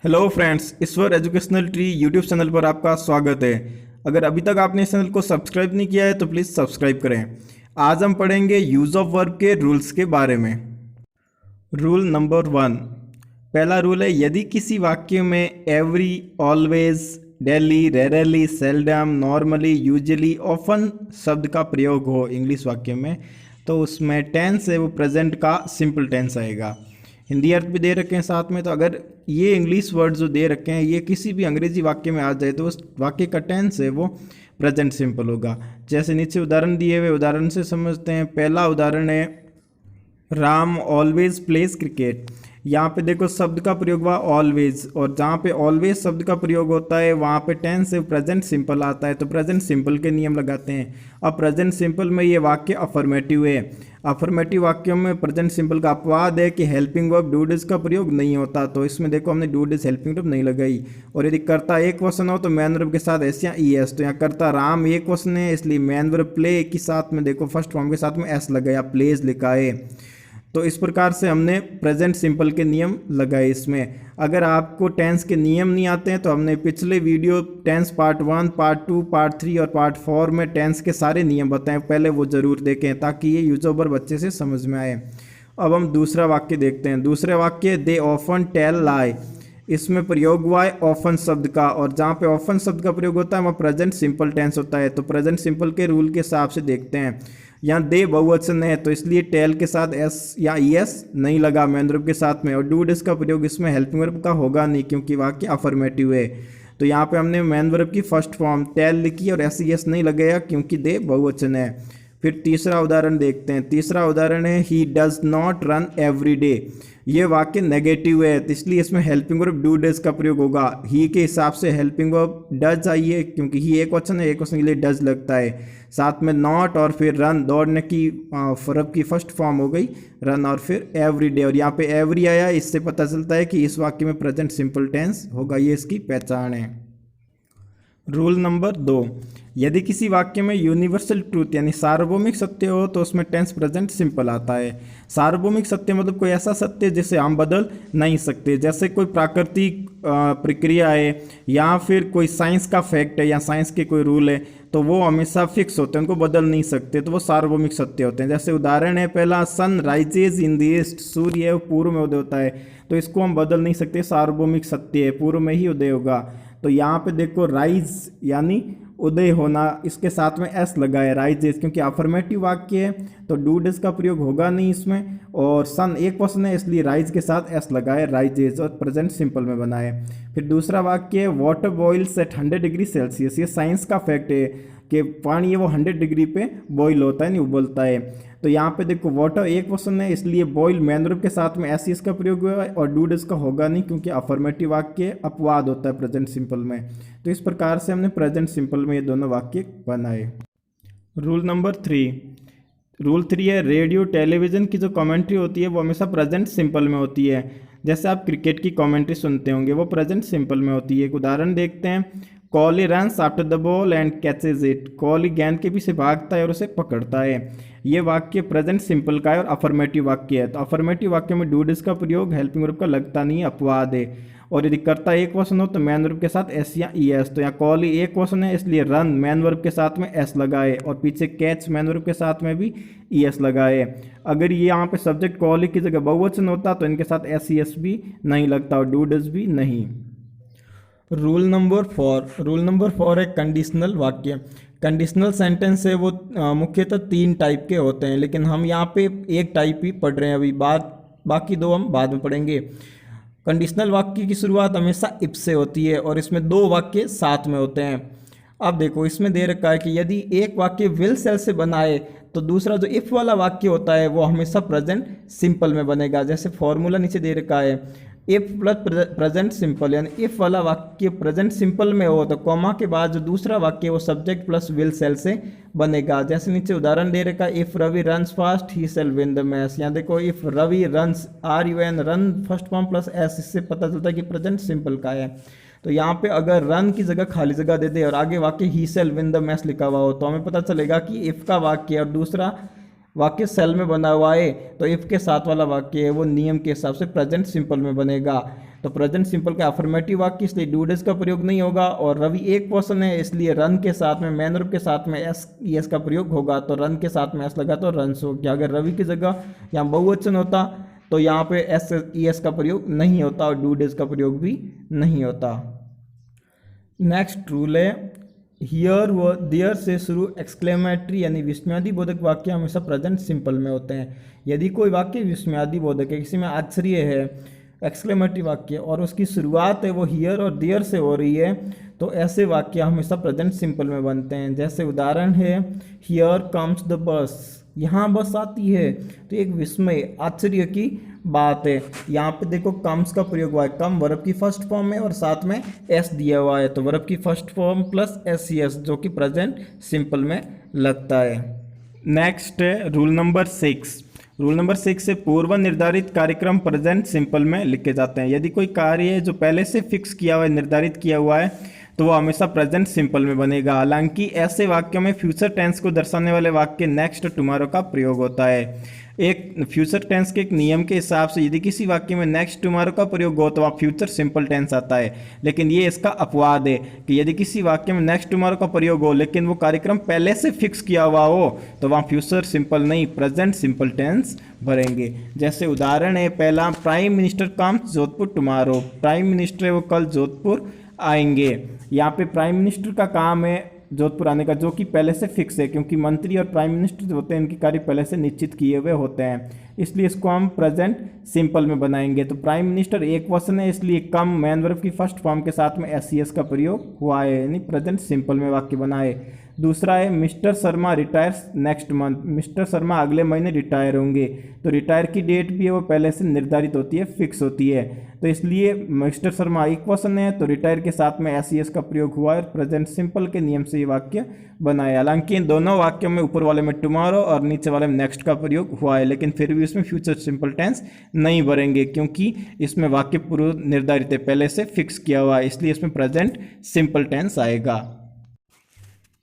Hello friends, ईश्वर educational tree YouTube channel पर आपका स्वागत है। अगर अभी तक आपने इस चैनल को सब्सक्राइब नहीं किया है तो प्लीज़ सब्सक्राइब करें। आज हम पढ़ेंगे यूज़ ऑफ वर्ब के रूल्स के बारे में। रूल नंबर 1, पहला रूल है यदि किसी वाक्य में every, always, daily, rarely, seldom, normally, usually, often शब्द का प्रयोग हो इंग्लिश वाक्य में तो उसमें टेंस है वो प्रेजेंट का सिंपल टेंस आएगा। हिंदी अर्थ भी दे रखे हैं साथ में, तो अगर ये इंग्लिश वर्ड जो दे रखे हैं ये किसी भी अंग्रेजी वाक्य में आ जाए तो उस वाक्य का टेंस है वो प्रेजेंट सिंपल होगा। जैसे नीचे उदाहरण दिए हुए उदाहरण से समझते हैं। पहला उदाहरण है राम ऑलवेज प्लेज क्रिकेट। यहाँ पे देखो शब्द का प्रयोग हुआ ऑलवेज, और जहाँ पे ऑलवेज शब्द का प्रयोग होता है वहाँ पे टेंस से प्रेजेंट सिंपल आता है, तो प्रेजेंट सिंपल के नियम लगाते हैं। अब प्रेजेंट सिंपल में ये वाक्य अफर्मेटिव है। अफर्मेटिव वाक्यों में प्रेजेंट सिंपल का अपवाद है कि हेल्पिंग वर्ब डू डिज का प्रयोग नहीं होता, तो इसमें देखो हमने डू डिज हेल्पिंग वर्ब नहीं लगाई। और यदि कर्ता एक वचन हो तो मैन वर्ब के साथ एस या ई एस, तो यहाँ कर्ता राम एक वचन है इसलिए मैन वर्ब प्ले के साथ में देखो फर्स्ट फॉर्म के साथ में एस लगाया, प्लेज लिखा है। तो इस प्रकार से हमने प्रेजेंट सिंपल के नियम लगाए इसमें। अगर आपको टेंस के नियम नहीं आते हैं तो हमने पिछले video tense part 1, part 2, part 3 और पार्ट 4 में टेंस के सारे नियम बताएं, पहले वो ज़रूर देखें ताकि ये यूज ओवर बच्चे से समझ में आए। अब हम दूसरा वाक्य देखते हैं। दूसरे वाक्य दे ऑफन टेल लाई। इसमें प्रयोग हुआ है ऑफन शब्द का, और जहाँ पे ऑफन शब्द का प्रयोग होता है वहाँ प्रेजेंट सिंपल टेंस होता है। तो प्रेजेंट सिंपल के रूल के हिसाब से देखते हैं। यहाँ दे बहुवचन है तो इसलिए टेल के साथ एस या ई एस नहीं लगा मैन वर्ब के साथ में, और डू डिस का प्रयोग इसमें हेल्पिंग वर्ब का होगा नहीं क्योंकि वाक्य अफर्मेटिव है। तो यहाँ पे हमने मैन वर्ब की फर्स्ट फॉर्म टेल लिखी और एस ई एस नहीं लगाया क्योंकि दे बहुवचन है। फिर तीसरा उदाहरण देखते हैं। तीसरा उदाहरण है he does not run every day. ये वाक्य नेगेटिव है तो इसलिए इसमें हेल्पिंग वर्ब डू डज का प्रयोग होगा। ही के हिसाब से हेल्पिंग वर्ब डज आई है क्योंकि ही एक वचन है, एक वचन के लिए डज लगता है। साथ में नॉट और फिर रन, दौड़ने की वर्ब की फर्स्ट फॉर्म हो गई रन, और फिर एवरी डे, और यहाँ पे एवरी आया, इससे पता चलता है कि इस वाक्य में प्रेजेंट सिंपल टेंस होगा। ये इसकी पहचान है। रूल नंबर 2, यदि किसी वाक्य में यूनिवर्सल ट्रूथ यानी सार्वभौमिक सत्य हो तो उसमें टेंस प्रेजेंट सिंपल आता है। सार्वभौमिक सत्य मतलब कोई ऐसा सत्य जिसे हम बदल नहीं सकते, जैसे कोई प्राकृतिक प्रक्रिया है या फिर कोई साइंस का फैक्ट है या साइंस के कोई रूल है तो वो हमेशा फिक्स होते हैं, उनको बदल नहीं सकते, तो वो सार्वभौमिक सत्य होते हैं। जैसे उदाहरण है पहला, sun rises in the east. सूर्य पूर्व में उदय होता है तो इसको हम बदल नहीं सकते, सार्वभौमिक सत्य है, पूर्व में ही उदय होगा। तो यहाँ पे देखो राइज यानी उदय होना, इसके साथ में एस लगा है राइजेस, क्योंकि अफर्मेटिव वाक्य है तो डू डिस का प्रयोग होगा नहीं इसमें, और सन एक वचन है इसलिए राइज के साथ एस लगा है राइजेस, और प्रेजेंट सिंपल में बना है। फिर दूसरा वाक्य है water boils at 100 degree Celsius. ये साइंस का फैक्ट है कि पानी है वो 100 डिग्री पे बॉईल होता है, नहीं उबलता है। तो यहाँ पे देखो वाटर एक वचन है इसलिए बॉयल मैन वर्ब के साथ में एस का प्रयोग हुआ है, और डू डिस का होगा नहीं क्योंकि अफर्मेटिव वाक्य अपवाद होता है प्रेजेंट सिंपल में। तो इस प्रकार से हमने प्रेजेंट सिंपल में ये दोनों वाक्य बनाए। रूल नंबर 3, रूल 3 है रेडियो टेलीविज़न की जो कमेंट्री होती है वो हमेशा प्रेजेंट सिंपल में होती है। जैसे आप क्रिकेट की कमेंट्री सुनते होंगे वो प्रेजेंट सिंपल में होती है। एक उदाहरण देखते हैं, Collie runs after the ball and catches it. Collie गेंद के पीछे भागता है और उसे पकड़ता है। ये वाक्य प्रेजेंट सिंपल का है और अफर्मेटिव वाक्य है। तो अफर्मेटिव वाक्य में डू डिस का प्रयोग हेल्पिंग वर्ब का लगता नहीं है, अपवाद है। और यदि कर्ता एक वचन हो तो मैन वर्ब के साथ एस या ई एस। तो यहाँ कॉली एक वचन है इसलिए रन मैन वर्ब के साथ में एस लगाए, और पीछे कैच मैन वर्ब के साथ में भी ई एस लगाए। अगर ये यहाँ पे सब्जेक्ट कॉली की जगह बहुवचन होता तो इनके साथ एस ई एस भी नहीं लगता और डू डिस भी नहीं। रूल नंबर 4 है कंडीशनल वाक्य। कंडीशनल सेंटेंस है वो मुख्यतः 3 टाइप के होते हैं, लेकिन हम यहाँ पे एक टाइप ही पढ़ रहे हैं अभी, बाकी 2 हम बाद में पढ़ेंगे। कंडीशनल वाक्य की शुरुआत हमेशा इफ से होती है और इसमें 2 वाक्य साथ में होते हैं। अब देखो इसमें दे रखा है कि यदि एक वाक्य विल सेल से बना है तो दूसरा जो इफ वाला वाक्य होता है वो हमेशा प्रेजेंट सिंपल में बनेगा। जैसे फॉर्मूला नीचे दे रखा है, इफ प्लस प्रेजेंट सिंपल, यानी इफ वाला वाक्य प्रेजेंट सिंपल में हो तो कॉमा के बाद जो दूसरा वाक्य वो सब्जेक्ट प्लस विल सेल से बनेगा। जैसे नीचे उदाहरण दे रखा है, if Ravi runs fast he shall win the match. यहाँ देखो if Ravi runs, R U N, run first form plus S, इससे पता चलता है कि प्रेजेंट सिंपल का है। तो यहाँ पे अगर रन की जगह खाली जगह दे दे और आगे वाक्य ही सेल विन द मैच लिखा हुआ हो तो हमें पता चलेगा कि इफ का वाक्य और दूसरा वाक्य सेल में बना हुआ है तो इफ़ के साथ वाला वाक्य है वो नियम के हिसाब से प्रेजेंट सिंपल में बनेगा। तो प्रेजेंट सिंपल का अफर्मेटिव वाक्य इसलिए डू डज का प्रयोग नहीं होगा, और रवि एक पर्सन है इसलिए रन के साथ में मैन वर्ब के साथ में एस का प्रयोग होगा। तो रन के साथ में एस लगा तो रन्स हो गया। अगर रवि की जगह यहाँ बहुवचन होता तो यहाँ पे एस का प्रयोग नहीं होता और डू डज का प्रयोग भी नहीं होता। नेक्स्ट रूल है हियर व देयर से शुरू एक्सक्लेमेटरी यानी विस्मयादि बोधक वाक्य हमेशा प्रेजेंट सिंपल में होते हैं। यदि कोई वाक्य विस्मयादि बोधक है, किसी में आश्चर्य है, एक्सक्लेमेटरी वाक्य और उसकी शुरुआत है वो हियर और देयर से हो रही है, तो ऐसे वाक्य हमेशा प्रेजेंट सिंपल में बनते हैं। जैसे उदाहरण है हियर कम्स द बस, यहाँ बस आती है। तो एक विस्मय आश्चर्य की बात है। यहाँ पे देखो कम्स का प्रयोग हुआ है, कम वर्ब की फर्स्ट फॉर्म में और साथ में एस दिया हुआ है, तो वर्ब की फर्स्ट फॉर्म प्लस एस जो कि प्रेजेंट सिंपल में लगता है। नेक्स्ट है रूल नंबर 6। रूल नंबर 6 से पूर्व निर्धारित कार्यक्रम प्रेजेंट सिंपल में लिखे जाते हैं। यदि कोई कार्य है जो पहले से फिक्स किया हुआ है, निर्धारित किया हुआ है, तो वो हमेशा प्रेजेंट सिंपल में बनेगा। हालांकि ऐसे वाक्यों में फ्यूचर टेंस को दर्शाने वाले वाक्य नेक्स्ट टुमारो का प्रयोग होता है। एक फ्यूचर टेंस के एक नियम के हिसाब से यदि किसी वाक्य में नेक्स्ट टुमारो का प्रयोग हो तो वहाँ फ्यूचर सिंपल टेंस आता है। लेकिन ये इसका अपवाद है कि यदि किसी वाक्य में नेक्स्ट टुमारो का प्रयोग हो लेकिन वो कार्यक्रम पहले से फिक्स किया हुआ हो तो वहाँ फ्यूचर सिंपल नहीं प्रेजेंट सिंपल टेंस भरेंगे। जैसे उदाहरण है पहला, prime minister comes Jodhpur tomorrow, prime minister है वो कल जोधपुर आएंगे। यहाँ पे प्राइम मिनिस्टर का काम है जोधपुर आने का, जो कि पहले से फिक्स है क्योंकि मंत्री और प्राइम मिनिस्टर जो होते हैं इनके कार्य पहले से निश्चित किए हुए होते हैं, इसलिए इसको हम प्रेजेंट सिंपल में बनाएंगे। तो प्राइम मिनिस्टर एक पर्सन है इसलिए कम मैन वर्ब की फर्स्ट फॉर्म के साथ में एस का प्रयोग हुआ है, यानी प्रेजेंट सिंपल में वाक्य बना है। दूसरा है mister Sharma retires next month, mister Sharma अगले महीने रिटायर होंगे। तो रिटायर की डेट भी है वो पहले से निर्धारित होती है, फिक्स होती है, तो इसलिए मिस्टर शर्मा एक पर्सन है तो रिटायर के साथ में एस का प्रयोग हुआ है और प्रेजेंट सिंपल के नियम से ये वाक्य बना है। हालांकि इन दोनों वाक्यों में ऊपर वाले में टुमारो और नीचे वाले में नेक्स्ट का प्रयोग हुआ है, लेकिन फिर भी इसमें फ्यूचर सिंपल टेंस नहीं भरेंगे क्योंकि इसमें वाक्य पूर्व निर्धारित है, पहले से फिक्स किया हुआ है, इसलिए इसमें प्रेजेंट सिंपल टेंस आएगा।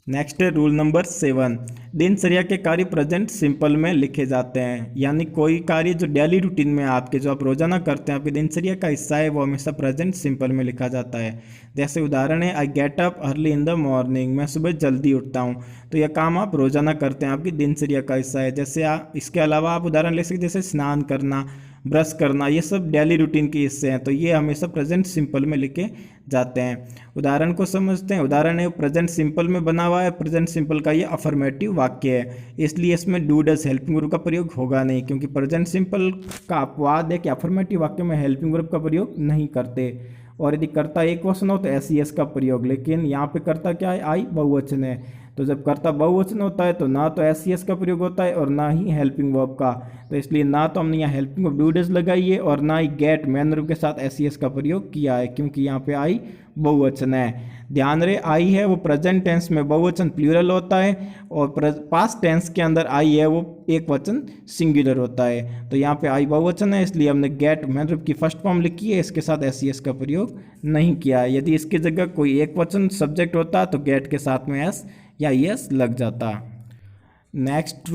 नेक्स्ट है रूल नंबर 7। दिनचर्या के कार्य प्रेजेंट सिंपल में लिखे जाते हैं, यानी कोई कार्य जो डेली रूटीन में आपके जो आप रोजाना करते हैं आपकी दिनचर्या का हिस्सा है वो हमेशा प्रेजेंट सिंपल में लिखा जाता है। जैसे उदाहरण है I get up early in the morning, मैं सुबह जल्दी उठता हूँ। तो यह काम आप रोजाना करते हैं, आपकी दिनचर्या का हिस्सा है। जैसे इसके अलावा आप उदाहरण ले सकते जैसे स्नान करना, ब्रश करना, ये सब डेली रूटीन के हिस्से हैं, तो ये हमेशा प्रेजेंट सिंपल में लिखे जाते हैं। उदाहरण को समझते हैं। उदाहरण है प्रेजेंट सिंपल में बना हुआ है, प्रेजेंट सिंपल का ये अफर्मेटिव वाक्य है, इसलिए इसमें डू डज हेल्पिंग वर्ब का प्रयोग होगा नहीं, क्योंकि प्रेजेंट सिंपल का अपवाद है कि अफर्मेटिव वाक्य में हेल्पिंग वर्ब का प्रयोग नहीं करते, और यदि कर्ता एक वचन हो तो एस का प्रयोग। लेकिन यहाँ पे कर्ता क्या है, आई बहुवचन है, तो जब कर्ता बहुवचन होता है तो ना तो एस का प्रयोग होता है और ना ही हेल्पिंग वर्ब का, तो इसलिए ना तो हमने यहाँ हेल्पिंग वर्ब डू डज लगाई है और ना ही गेट मैन वर्ब के साथ एस का प्रयोग किया है, क्योंकि यहाँ पे आई बहुवचन है। ध्यान रहे आई है वो प्रेजेंट टेंस में बहुवचन प्लूरल होता है और पास्ट टेंस के अंदर आई है वो एक वचन सिंगुलर होता है। तो यहाँ पे आई बहुवचन है इसलिए हमने गेट मैन वर्ब की फर्स्ट फॉर्म लिखी है, इसके साथ एस का प्रयोग नहीं किया है। यदि इसकी जगह कोई एक वचन सब्जेक्ट होता तो गेट के साथ में एस या यस लग जाता। नेक्स्ट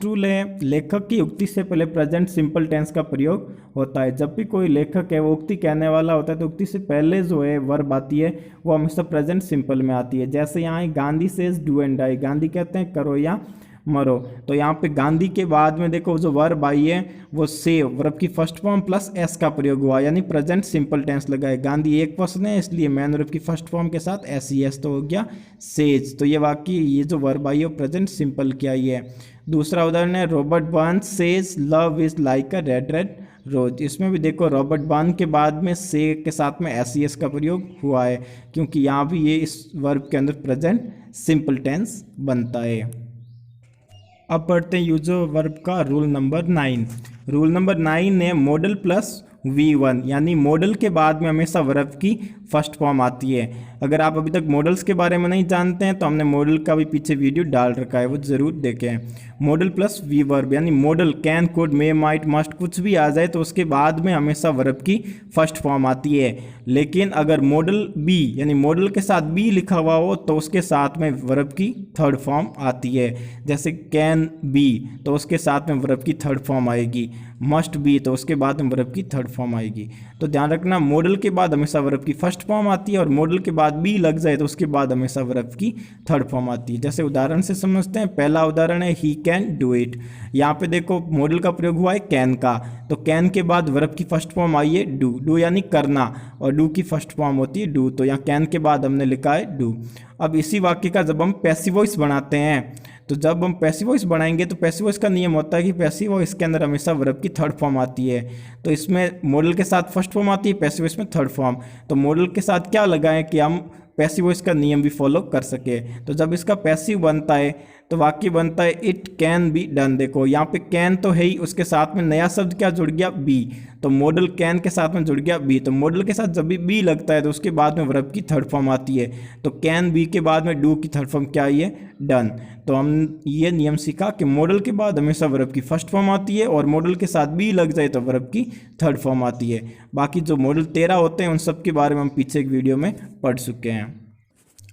रूल है लेखक की उक्ति से पहले प्रेजेंट सिंपल टेंस का प्रयोग होता है। जब भी कोई लेखक है वो उक्ति कहने वाला होता है तो उक्ति से पहले जो है वर्ब आती है वो हमेशा प्रेजेंट सिंपल में आती है। जैसे यहाँ Gandhi says do and die, Gandhi कहते हैं करो या मरो, तो यहाँ पे गांधी के बाद में देखो जो वर्ब आई है वो से वर्ब की फर्स्ट फॉर्म प्लस एस का प्रयोग हुआ, यानी प्रेजेंट सिंपल टेंस लगा है। गांधी एक पर्सन है इसलिए मैन वर्ब की फर्स्ट फॉर्म के साथ एस तो हो गया सेज, तो ये वाक्य ये जो वर्ब आई है वो प्रेजेंट सिंपल की आई है। दूसरा उदाहरण है Robert Burns says love is like a red red rose, इसमें भी देखो रॉबर्ट बर्न के बाद में से के साथ में एस का प्रयोग हुआ है, क्योंकि यहाँ भी ये इस वर्ब के अंदर प्रेजेंट सिंपल टेंस बनता है। अब पढ़ते हैं यूज ऑफ वर्ब का रूल नंबर 9। रूल नंबर 9 है मॉडल प्लस V1, यानी मॉडल के बाद में हमेशा वर्ब की फर्स्ट फॉर्म आती है। अगर आप अभी तक मॉडल्स के बारे में नहीं जानते हैं तो हमने मॉडल का भी पीछे वीडियो डाल रखा है, वो ज़रूर देखें। मॉडल प्लस वी वर्ब, यानी model can, could, may, might, must कुछ भी आ जाए तो उसके बाद में हमेशा वर्ब की फर्स्ट फॉर्म आती है। लेकिन अगर मॉडल बी यानी मॉडल के साथ बी लिखा हुआ हो तो उसके साथ में वर्ब की थर्ड फॉर्म आती है। जैसे कैन बी तो उसके साथ में वर्ब की थर्ड फॉर्म आएगी, मस्ट बी तो उसके बाद में वर्ब की थर्ड फॉर्म आएगी। तो ध्यान रखना, मॉडल के बाद हमेशा वर्ब की फर्स्ट फॉर्म आती है और मॉडल के बाद बी लग जाए तो उसके बाद हमेशा वर्ब की थर्ड फॉर्म आती है। जैसे उदाहरण से समझते हैं, पहला उदाहरण है ही कैन डू इट। यहाँ पे देखो मॉडल का प्रयोग हुआ है कैन का, तो कैन के बाद वर्ब की फर्स्ट फॉर्म आई है डू, डू यानी करना, और डू की फर्स्ट फॉर्म होती है डू, तो यहाँ कैन के बाद हमने लिखा है डू। अब इसी वाक्य का जब हम पैसिव वॉइस बनाते हैं, तो जब हम पैसिव वॉइस बनाएंगे तो पैसिव वॉइस का नियम होता है कि पैसिव वॉइस के अंदर हमेशा वर्ब की थर्ड फॉर्म आती है। तो इसमें मॉडल के साथ फर्स्ट फॉर्म आती है, पैसिव वॉइस में थर्ड फॉर्म। तो मॉडल के साथ क्या लगाएं कि हम पैसिव वॉइस का नियम भी फॉलो कर सके। तो जब इसका पैसिव बनता है तो वाक्य बनता है इट कैन बी डन। देखो यहाँ पे कैन तो है ही, उसके साथ में नया शब्द क्या जुड़ गया, बी, तो मॉडल कैन के साथ में जुड़ गया बी। तो मॉडल के साथ जब भी बी लगता है तो उसके बाद में वर्ब की थर्ड फॉर्म आती है। तो कैन बी के बाद में डू की थर्ड फॉर्म क्या आई है, डन। तो हम ये नियम सीखा कि मॉडल के बाद हमेशा वर्ब की फर्स्ट फॉर्म आती है और मॉडल के साथ बी लग जाए तो वर्ब की थर्ड फॉर्म आती है। बाकी जो मॉडल 13 होते हैं उन सब के बारे में हम पीछे एक वीडियो में पढ़ चुके हैं।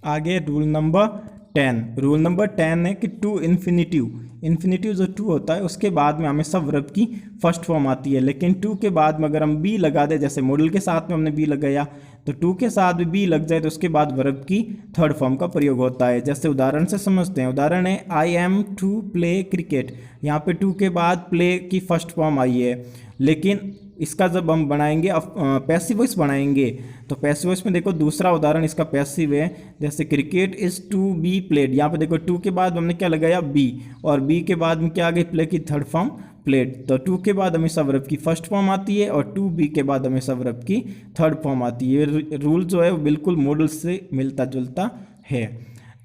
आगे रूल नंबर 10। रूल नंबर 10 है कि टू इन्फिनिटिव जो टू होता है उसके बाद में हमेशा वर्ब की फर्स्ट फॉर्म आती है। लेकिन टू के बाद में अगर हम बी लगा दें, जैसे मॉडल के साथ में हमने बी लगाया, तो टू के साथ भी बी लग जाए तो उसके बाद वर्ब की थर्ड फॉर्म का प्रयोग होता है। जैसे उदाहरण से समझते हैं, उदाहरण है I am to play cricket. यहाँ पे टू के बाद प्ले की फर्स्ट फॉर्म आई है, लेकिन इसका जब हम बनाएंगे पैसिव वॉइस बनाएंगे तो पैसिव वॉइस में देखो दूसरा उदाहरण इसका पैसिव है, जैसे cricket is to be played. यहाँ पे देखो टू के बाद हमने क्या लगाया, बी, और बी के बाद में क्या आ गई, प्ले की थर्ड फॉर्म प्लेड। तो टू के बाद हमेशा वर्ब की फर्स्ट फॉर्म आती है और टू बी के बाद हमेशा वर्ब की थर्ड फॉर्म आती है। ये रूल जो है वो बिल्कुल मॉडल से मिलता जुलता है।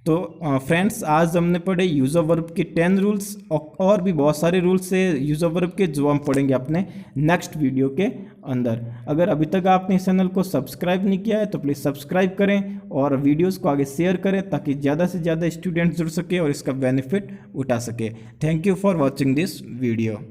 तो फ्रेंड्स, आज हमने पढ़े यूज ऑफ वर्ब के 10 रूल्स, और भी बहुत सारे रूल्स है यूज ऑफ वर्ब के जो हम पढ़ेंगे अपने नेक्स्ट वीडियो के अंदर। अगर अभी तक आपने इस चैनल को सब्सक्राइब नहीं किया है तो प्लीज़ सब्सक्राइब करें और वीडियोस को आगे शेयर करें ताकि ज़्यादा से ज़्यादा स्टूडेंट्स जुड़ सके और इसका बेनिफिट उठा सके। Thank you for watching this video.